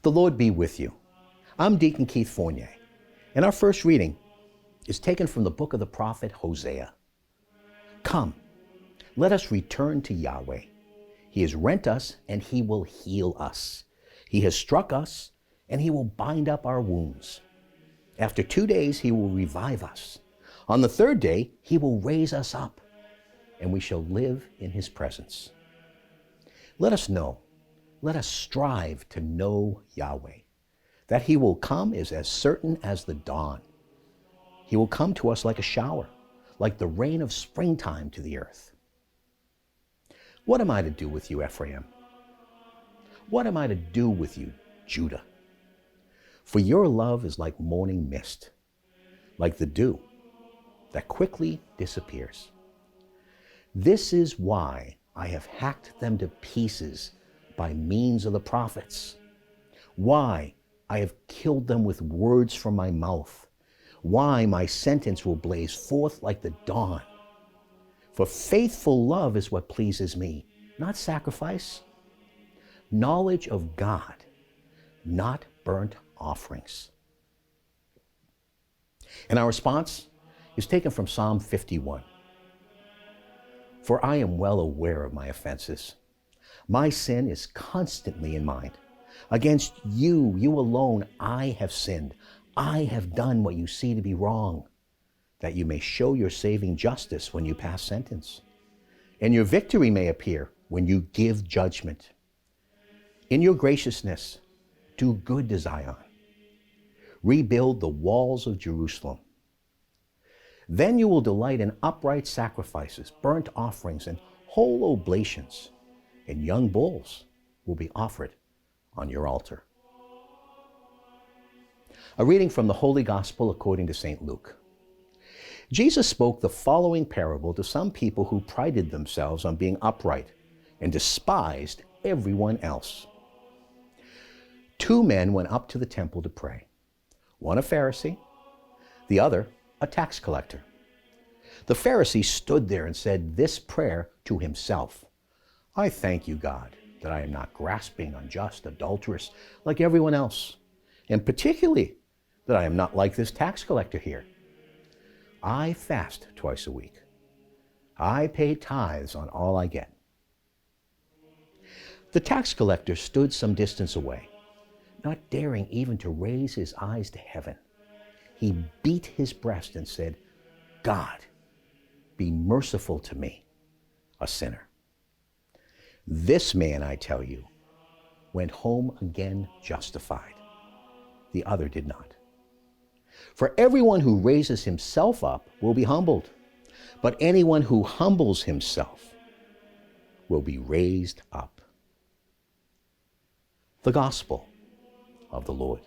The Lord be with you. I'm Deacon Keith Fournier, and our first reading is taken from the book of the Prophet Hosea. Come, let us return to Yahweh. He has rent us, and he will heal us. He has struck us, and he will bind up our wounds. After 2 days, he will revive us. On the third day, he will raise us up, and we shall live in his presence. Let us strive to know Yahweh. That he will come is as certain as the dawn. He will come to us like a shower, like the rain of springtime to the earth. What am I to do with you, Ephraim? What am I to do with you, Judah? For your love is like morning mist, like the dew that quickly disappears. This is why I have hacked them to pieces by means of the prophets. Why I have killed them with words from my mouth. Why my sentence will blaze forth like the dawn. For faithful love is what pleases me, not sacrifice. Knowledge of God, not burnt offerings. And our response is taken from Psalm 51. For I am well aware of my offenses. My sin is constantly in mind. Against you, you alone, I have sinned. I have done what you see to be wrong, that you may show your saving justice when you pass sentence, and your victory may appear when you give judgment. In your graciousness, do good to Zion. Rebuild the walls of Jerusalem. Then you will delight in upright sacrifices, burnt offerings, and whole oblations, and young bulls will be offered on your altar. A reading from the Holy Gospel according to St. Luke. Jesus spoke the following parable to some people who prided themselves on being upright and despised everyone else. 2 men went up to the temple to pray, one a Pharisee, the other a tax collector. The Pharisee stood there and said this prayer to himself: I thank you, God, that I am not grasping, unjust, adulterous like everyone else, and particularly that I am not like this tax collector here. I fast twice a week. I pay tithes on all I get. The tax collector stood some distance away, not daring even to raise his eyes to heaven. He beat his breast and said, God, be merciful to me, a sinner. This man, I tell you, went home again justified. The other did not. For everyone who raises himself up will be humbled, but anyone who humbles himself will be raised up. The Gospel of the Lord.